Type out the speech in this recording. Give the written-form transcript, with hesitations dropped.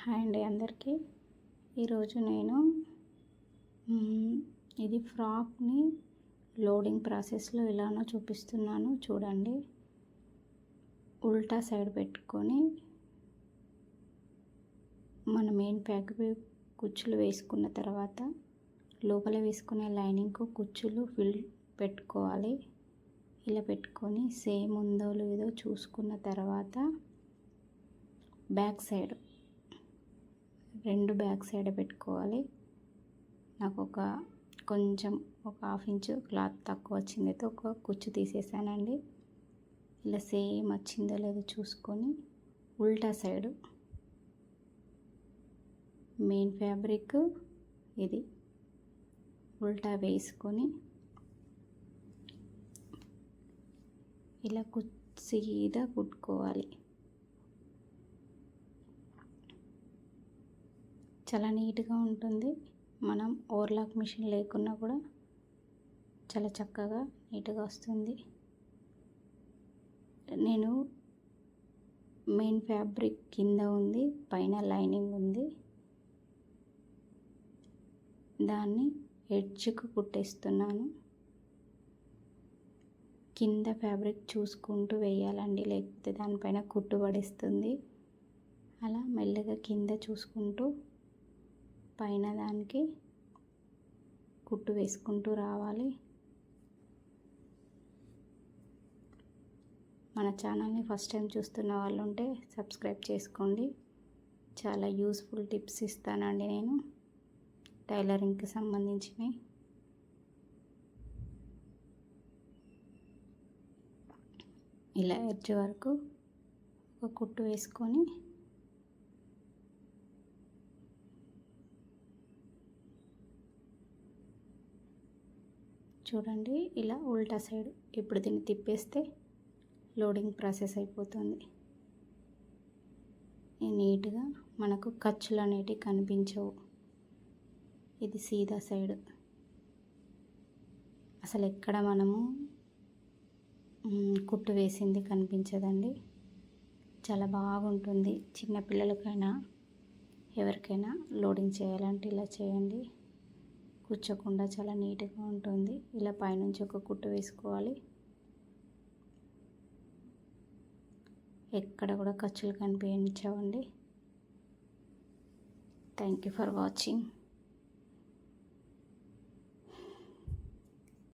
Hi అండి అందరికీ. ఈరోజు నేను ఇది ఫ్రాక్ని లోడింగ్ ప్రాసెస్లో ఎలానో చూపిస్తున్నాను చూడండి. ఉల్టా సైడ్ పెట్టుకొని మన మెయిన్ ప్యాక్ కుచ్చులు వేసుకున్న తర్వాత లోపల వేసుకునే లైనింగ్కు కుచ్చులు పెట్టుకోవాలి. ఇలా పెట్టుకొని సేమ్ ఉందో లేదో చూసుకున్న తర్వాత బ్యాక్ సైడ్ బ్యాక్ సైడ్ పెట్టుకోవాలి. నాకు కొంచెం ఒక హాఫ్ ఇంచు క్లాత్ తక్కువ వచ్చింది, అయితే ఒక కుచ్చు తీసేసానండి. ఇలా సేమ్ వచ్చిందో లేదో చూసుకొని ఉల్టా సైడు మెయిన్ ఫ్యాబ్రిక్ ఇది ఉల్టా వేసుకొని ఇలా సీదా కుట్టుకోవాలి. చాలా నీట్గా ఉంటుంది. మనం ఓవర్లాక్ మిషన్ లేకున్నా కూడా చాలా చక్కగా నీట్గా వస్తుంది. నేను మెయిన్ ఫ్యాబ్రిక్ కింద ఉంది, పైన లైనింగ్ ఉంది. దాన్ని ఎడ్జ్కు కుట్టేస్తున్నాను. కింద ఫ్యాబ్రిక్ చూసుకుంటూ వేయాలండి, లేకపోతే దానిపైన కుట్టు పడేస్తుంది. అలా మెల్లగా కింద చూసుకుంటూ పైన దానికి కుట్టు వేసుకుంటూ రావాలి. మన ఛానల్ని ఫస్ట్ టైం చూస్తున్న వాళ్ళు ఉంటే సబ్స్క్రైబ్ చేసుకోండి. చాలా యూస్ఫుల్ టిప్స్ ఇస్తానండి నేను, టైలరింగ్కి సంబంధించినవి. ఇలా ఎడ్జ్ వరకు ఒక కుట్టు వేసుకొని చూడండి, ఇలా ఉల్టా సైడ్. ఇప్పుడు దీన్ని తిప్పేస్తే లోడింగ్ ప్రాసెస్ అయిపోతుంది. నీట్గా మనకు ఖర్చులు అనేటివి కనిపించవు. ఇది సీదా సైడ్. అసలు ఎక్కడ మనము కుట్టు వేసింది కనిపించదండి. చాలా బాగుంటుంది. చిన్నపిల్లలకైనా ఎవరికైనా లోడింగ్ చేయాలంటే ఇలా చేయండి. కూర్చోకుండా చాలా నీట్గా ఉంటుంది. ఇలా పైనుంచి ఒక కుట్టు వేసుకోవాలి. ఎక్కడ కూడా ఖర్చులు కనిపించవండి. Thank you for watching.